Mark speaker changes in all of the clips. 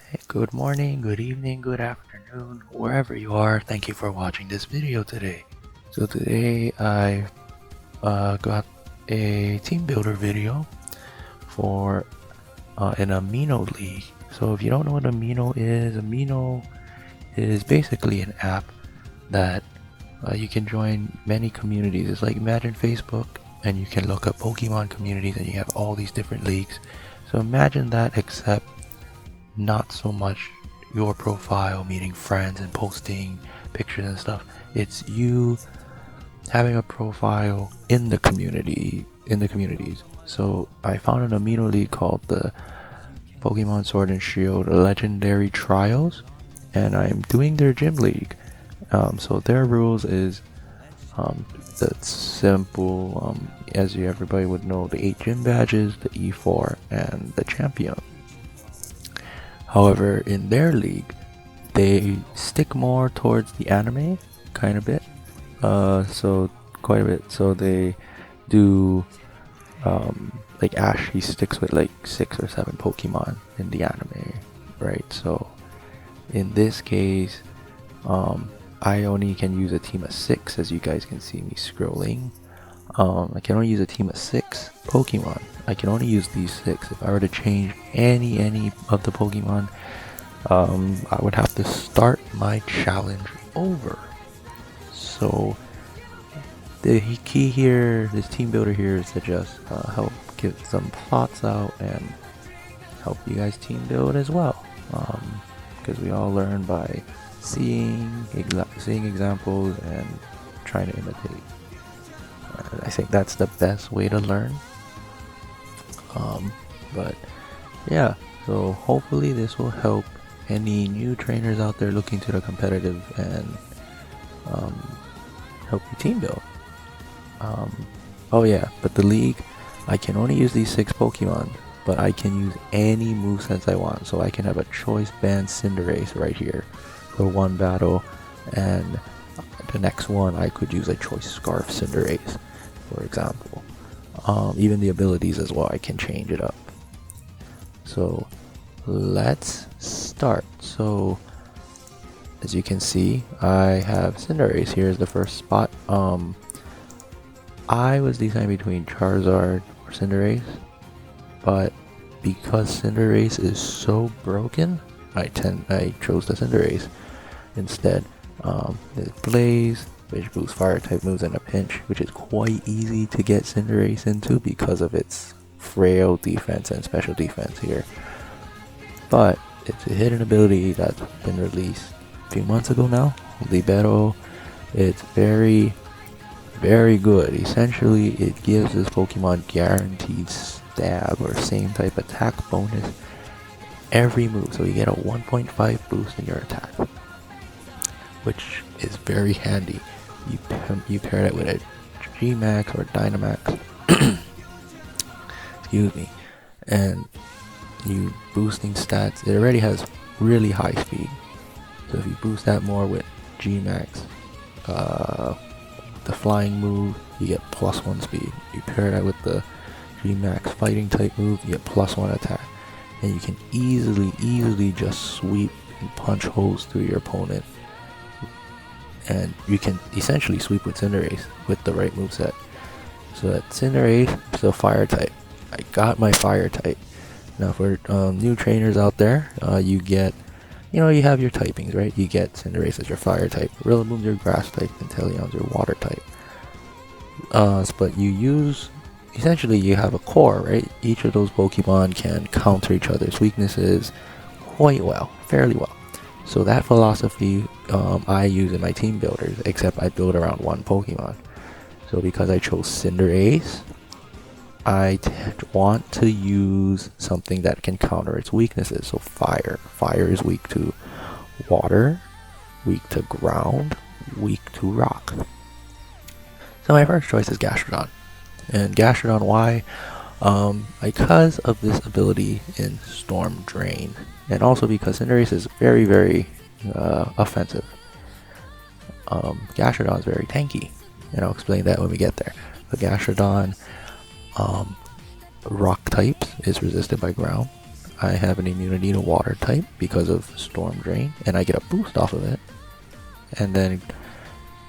Speaker 1: Hey, good morning, good evening, good afternoon, wherever you are. Thank you for watching this video today. So today I got a team builder video for an Amino League. So if you don't know what Amino is basically an app that you can join many communities. It's like imagine Facebook and you can look up Pokemon communities and you have all these different leagues. So imagine that, except not so much your profile meeting friends and posting pictures and stuff. It's you having a profile in the communities. So I found an Amino League called the Pokemon Sword and Shield Legendary Trials, and I'm doing their gym league. So their rules is that's simple. As everybody would know, the 8 gym badges, the E4, and the champion. However, in their league, they stick more towards the anime, kind of bit. So quite a bit. So they do, like Ash, he sticks with like 6 or 7 Pokemon in the anime, right? So in this case, I only can use a team of 6, as you guys can see me scrolling. I can only use a team of 6 Pokemon. I can only use these 6. If I were to change any of the Pokemon, I would have to start my challenge over. So the key here, this team builder here, is to just help get some plots out and help you guys team build as well. Because we all learn by seeing examples and trying to imitate. I think that's the best way to learn. But yeah, so hopefully this will help any new trainers out there looking to the competitive and help you team build. Oh yeah, but the league, I can only use these 6 Pokemon, but I can use any movesets I want. So I can have a choice band Cinderace right here for one battle, and the next one I could use a choice Scarf Cinderace, for example. Even the abilities as well, I can change it up. So let's start. So as you can see, I have Cinderace. Here's the first spot. I was deciding between Charizard or Cinderace, but because Cinderace is so broken, I chose the Cinderace instead. There's Blaze, which boosts fire type moves in a pinch, which is quite easy to get Cinderace into because of its frail defense and special defense here. But it's a hidden ability that's been released a few months ago now, Libero. It's very good. Essentially, it gives this Pokemon guaranteed stab or same type attack bonus every move, so you get a 1.5 boost in your attack, which is very handy. You pair it with a G-Max or Dynamax, excuse me, and you boosting stats. It already has really high speed, so if you boost that more with G-Max, the flying move, you get +1 speed. You pair that with the G-Max fighting type move, you get +1 attack, and you can easily just sweep and punch holes through your opponent. And you can essentially sweep with Cinderace with the right moveset. So that Cinderace is a fire type. I got my fire type. Now for new trainers out there, you get, you have your typings, right? You get Cinderace as your fire type, Rillaboom's your grass type, and Teleon's your water type. But essentially you have a core, right? Each of those Pokemon can counter each other's weaknesses quite well, fairly well. So that philosophy I use in my team builders, except I build around one Pokemon. So because I chose Cinderace, I want to use something that can counter its weaknesses. So fire. Fire is weak to water, weak to ground, weak to rock. So my first choice is Gastrodon. And Gastrodon, why? Because of this ability in Storm Drain. And also because Cinderace is very offensive. Gastrodon is very tanky, and I'll explain that when we get there. But Gastrodon, rock types, is resisted by ground. I have an immunity to water type because of Storm Drain, and I get a boost off of it. And then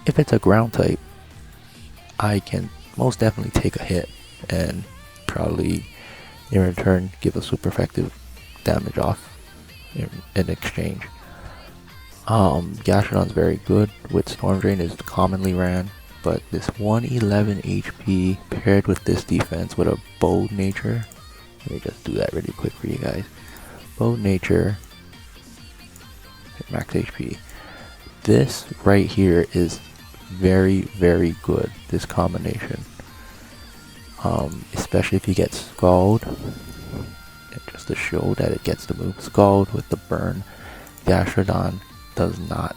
Speaker 1: if it's a ground type, I can most definitely take a hit and probably in return give a super effective damage off in exchange. Gastrodon's very good with Storm Drain, is commonly ran, but this 111 HP paired with this defense with a bold nature. Let me just do that really quick for you guys. Bold nature, max HP. This right here is very, very good, this combination. Especially if you get Scald. And just to show that it gets to move. Scald with the burn. Gastrodon does not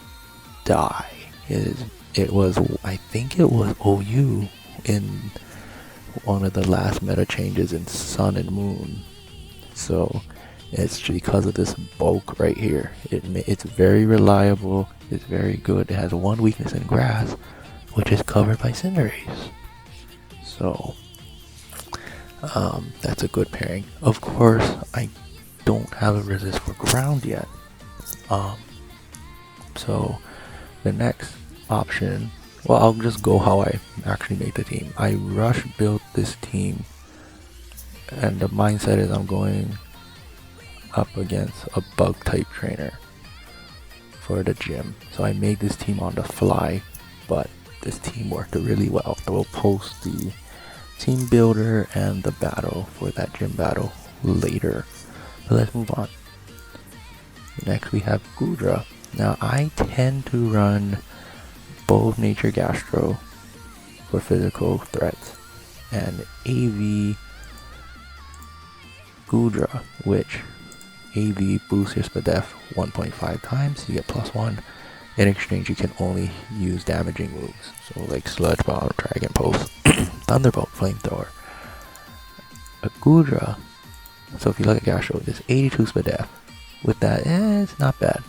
Speaker 1: die. It was, I think it was OU in one of the last meta changes in Sun and Moon. So it's because of this bulk right here. It's very reliable. It's very good. It has one weakness in grass, which is covered by Cinderace. So that's a good pairing. Of course, I don't have a resist for ground yet. So the next option, well, I'll just go how I actually made the team. I rush built this team, and the mindset is I'm going up against a bug type trainer for the gym. So I made this team on the fly, but this team worked really well. I will post the team builder and the battle for that gym battle later. So let's move on. Next we have Goodra. Now I tend to run Bold Nature Gastro for physical threats and AV Goodra, which AV boosts your SPDF 1.5 times, you get +1. In exchange, you can only use damaging moves, so like Sludge Bomb, Dragon Pulse, Thunderbolt, Flamethrower. A Goodra, so if you look at Gastro, it's 82 SPDF. With that, it's not bad.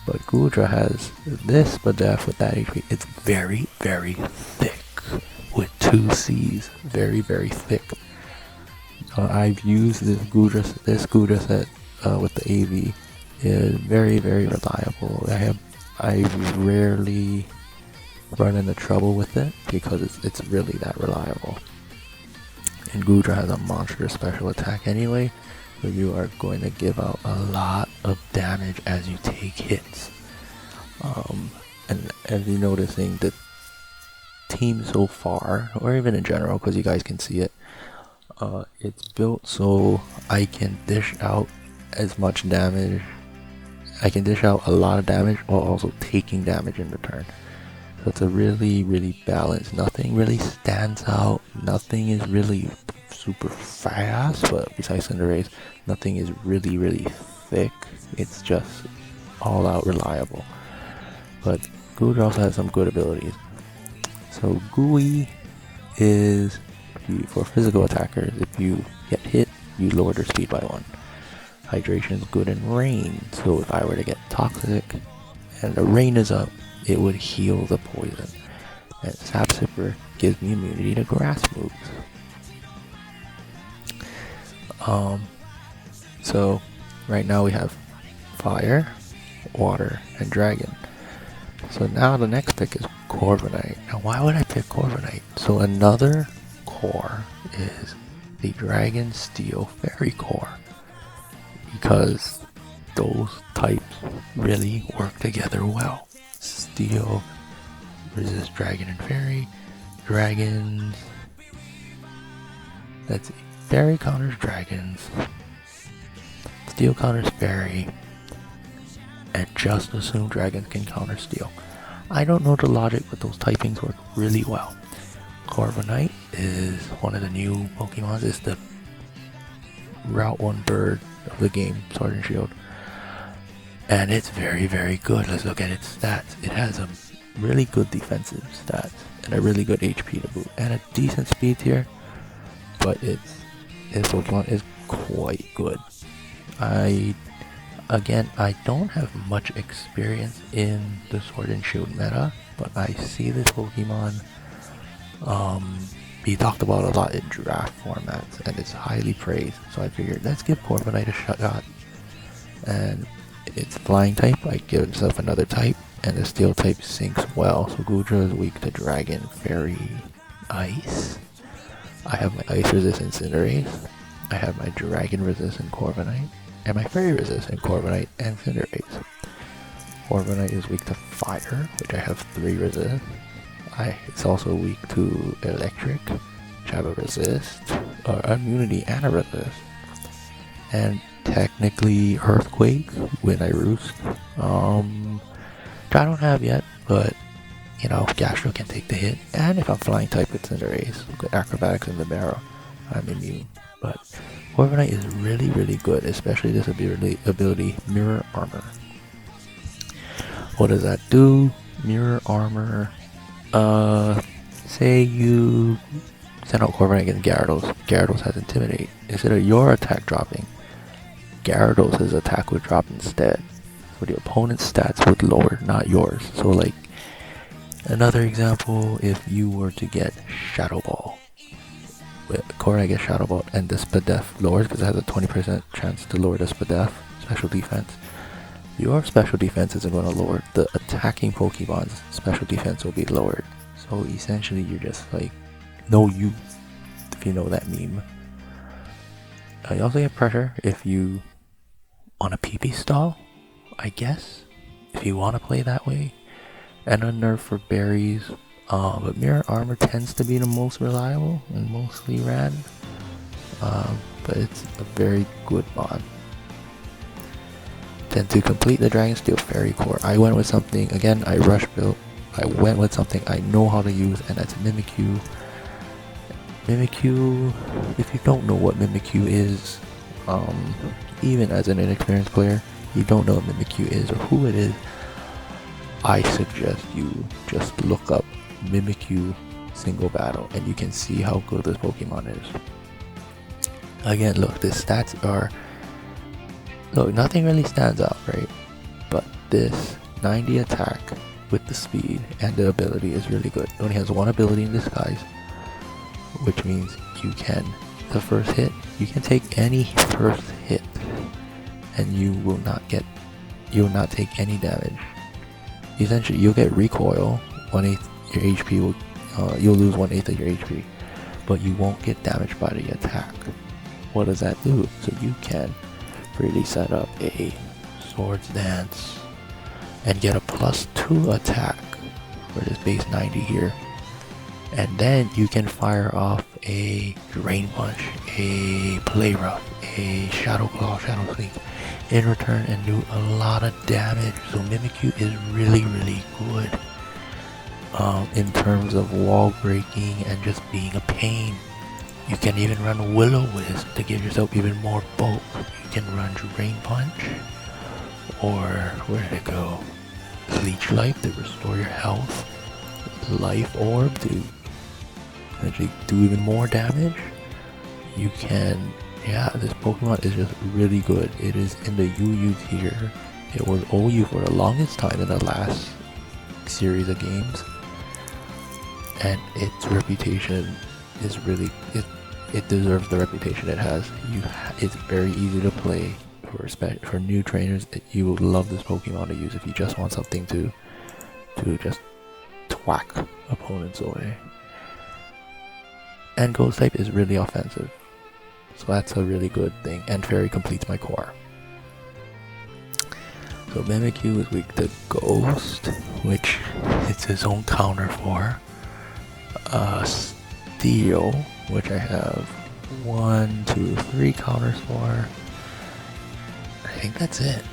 Speaker 1: But Goodra has this SPDF with that HP. It's very, very thick with 2 C's. Very, very thick. I've used this Goodra set with the AV. Is very, very reliable. I rarely run into trouble with it because it's really that reliable. And Goodra has a monstrous special attack anyway, so you are going to give out a lot of damage as you take hits. And as you're noticing, the team so far, or even in general, because you guys can see it, it's built so I can dish out as much damage. I can dish out a lot of damage while also taking damage in return. So it's a really, really balanced. Nothing really stands out. Nothing is really super fast, but besides Cinderace, nothing is really, really thick. It's just all out reliable. But Goodra also has some good abilities. So Gooey is for physical attackers. If you get hit, you lower their speed by 1. Hydration is good in rain, so if I were to get toxic and the rain is up, it would heal the poison. And Sap Sipper gives me immunity to grass moves. So right now we have fire, water, and dragon. So now the next pick is Corviknight. Now why would I pick Corviknight? So another core is the Dragon Steel Fairy core, because those types really work together well. Steel resists Dragon and Fairy. Dragons, let's see, Fairy counters Dragons, Steel counters Fairy, and just assume Dragons can counter Steel. I don't know the logic, but those typings work really well. Corviknight is one of the new Pokemon. It's the Route 1 bird of the game, Sword and Shield. And it's very, very good. Let's look at its stats. It has a really good defensive stats and a really good HP to boot and a decent speed tier, but its Pokemon is quite good. I don't have much experience in the Sword and Shield meta, but I see this Pokemon be talked about a lot in draft formats, and it's highly praised. So I figured, let's give Corviknight a shot. And it's flying type, I give itself another type, and the steel type syncs well. So Gudra is weak to Dragon, Fairy, Ice. I have my Ice resistant Cinderace. I have my Dragon resistant Corviknight, and my Fairy resistant Corviknight and Cinderace. Corviknight is weak to Fire, which I have 3 resist. It's also weak to Electric, which I have a resist, or immunity and a resist. And technically Earthquake when I roost, which I don't have yet, but you know, Gastro can take the hit. And if I'm flying type with Cinderace, with Acrobatics in the barrel, I'm immune. But Corviknight is really good, especially this ability Mirror Armor. What does that do? Mirror Armor. Say you send out Corviknight against Gyarados. Gyarados has Intimidate. Instead of your attack dropping, Gyarados' attack would drop instead. So the opponent's stats would lower, not yours. So like, another example, if you were to get Shadow Ball. Corviknight gets Shadow Ball and the Spadef lowers because it has a 20% chance to lower the Spadef special defense. Your special defense isn't going to lower, the attacking Pokemon's special defense will be lowered. So essentially you're just like, no you, if you know that meme. You also get Pressure if you want a PP stall, I guess, if you want to play that way. And a nerf for berries, but Mirror Armor tends to be the most reliable and mostly ran. But it's a very good mod. Then to complete the Dragon Steel Fairy Core, I went with something, again, I rush built. I went with something I know how to use, and that's Mimikyu. Mimikyu, if you don't know what Mimikyu is, even as an inexperienced player, you don't know what Mimikyu is or who it is, I suggest you just look up Mimikyu single battle and you can see how good this Pokemon is. Again, look, the stats are, look, nothing really stands out, right? But this 90 attack with the speed and the ability is really good. It only has one ability in disguise, which means you can, the first hit, you can take any first hit and you will not take any damage. Essentially, you'll get recoil, 1/8 your HP will, you'll lose 1/8 of your HP, but you won't get damaged by the attack. What does that do? So you can freely set up a Swords Dance and get a +2 attack for this base 90 here. And then you can fire off a Drain Punch, a Play Rough, a Shadow Claw, Shadow Sneak in return and do a lot of damage. So Mimikyu is really good in terms of wall breaking and just being a pain. You can even run Will-O-Wisp to give yourself even more bulk. You can run Drain Punch, or where did it go? Leech Life to restore your health. Life Orb to actually do even more damage. You can, yeah, this Pokemon is just really good. It is in the UU tier. It was OU for the longest time in the last series of games, and its reputation is really, it deserves the reputation it has. It's very easy to play for new trainers. You will love this Pokemon to use if you just want something to just whack opponents away. And Ghost type is really offensive, so that's a really good thing. And Fairy completes my core. So Mimikyu is weak to Ghost, which it's his own counter for. Steel, which I have 1, 2, 3 counters for. I think that's it.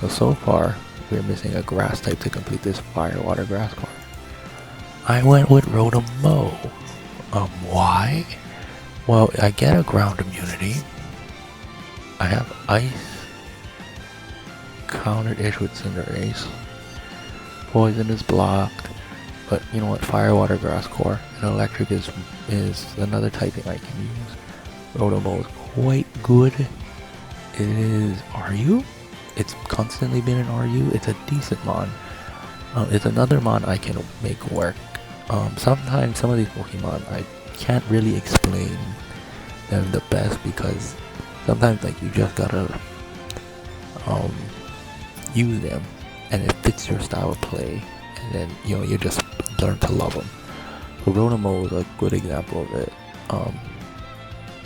Speaker 1: So far we're missing a grass type to complete this fire water grass core. I went with Rotom-Mow. Why? Well, I get a ground immunity. I have ice. Countered-ish with Cinderace. Poison is blocked. But you know what? Fire, water, grass core. And electric is another typing I can use. Rotom-Mow is quite good. It is RU? It's constantly been an RU. It's a decent mon. It's another mon I can make work. Sometimes some of these Pokemon I can't really explain them the best, because sometimes like you just gotta use them and it fits your style of play, and then you just learn to love them. So Rotomo is a good example of it.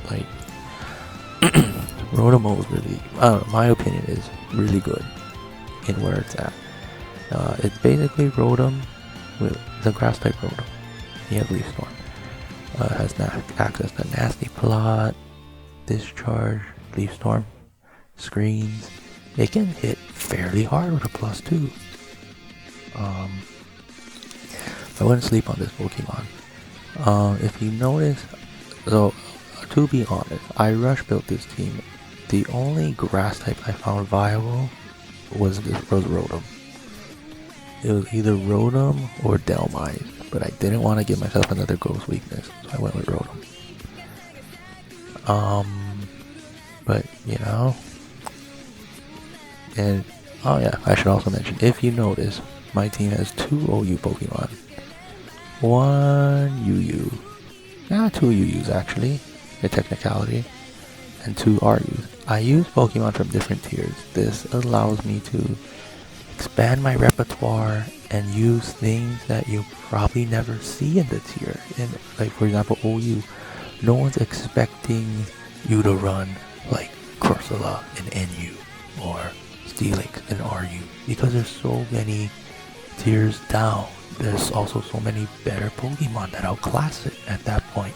Speaker 1: Like Rotomo is really, I don't know, my opinion is really good in where it's at. It's basically Rotom with the grass type Rotom. He has Leaf Storm. Has access to Nasty Plot, Discharge, Leaf Storm, Screens. It can hit fairly hard with a +2. I wouldn't sleep on this Pokemon. If you notice, so to be honest, I rush built this team. The only grass type I found viable was Rotom. It was either Rotom or Delmise, but I didn't want to give myself another ghost weakness, so I went with Rotom. But and oh yeah, I should also mention, if you notice, my team has 2 OU Pokemon. 1 UU. 2 UUs actually, a technicality, and 2 RUs. I use Pokemon from different tiers. This allows me to expand my repertoire and use things that you probably never see in the tier. And like for example, OU, no one's expecting you to run like Corsola in NU or Steelix in RU, because there's so many tiers down. There's also so many better Pokemon that outclass it at that point.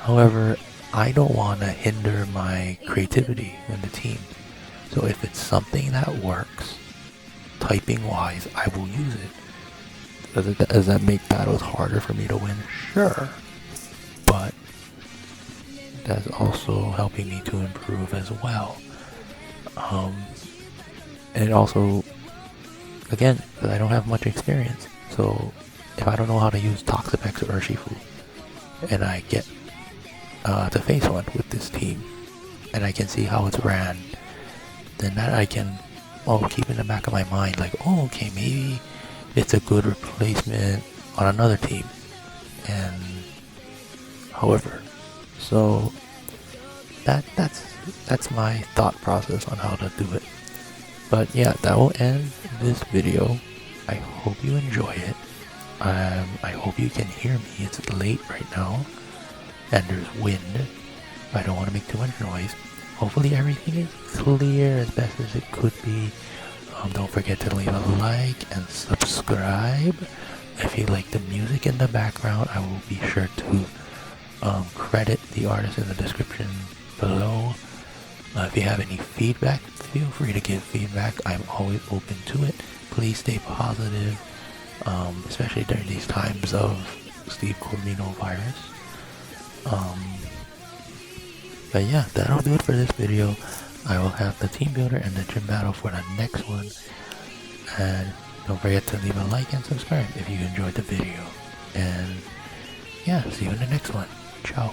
Speaker 1: However, I don't want to hinder my creativity in the team. So if it's something that works, typing wise, I will use it. Does that make battles harder for me to win? Sure. But that's also helping me to improve as well. And also, again, because I don't have much experience. So if I don't know how to use Toxapex or Urshifu, and I get to face one with this team, and I can see how it's ran, then that I can keep in the back of my mind, like, oh, okay, maybe it's a good replacement on another team. And however, so that's my thought process on how to do it. But yeah, that will end this video. I hope you enjoy it. I hope you can hear me. It's late right now, and there's wind. I don't want to make too much noise. Hopefully everything is clear as best as it could be. Don't forget to leave a like and subscribe. If you like the music in the background, I will be sure to credit the artist in the description below. If you have any feedback, feel free to give feedback. I'm always open to it. Please stay positive, especially during these times of Steve Corino virus. But yeah, that'll do it for this video. I will have the team builder and the gym battle for the next one. And don't forget to leave a like and subscribe if you enjoyed the video. And yeah, see you in the next one. Ciao.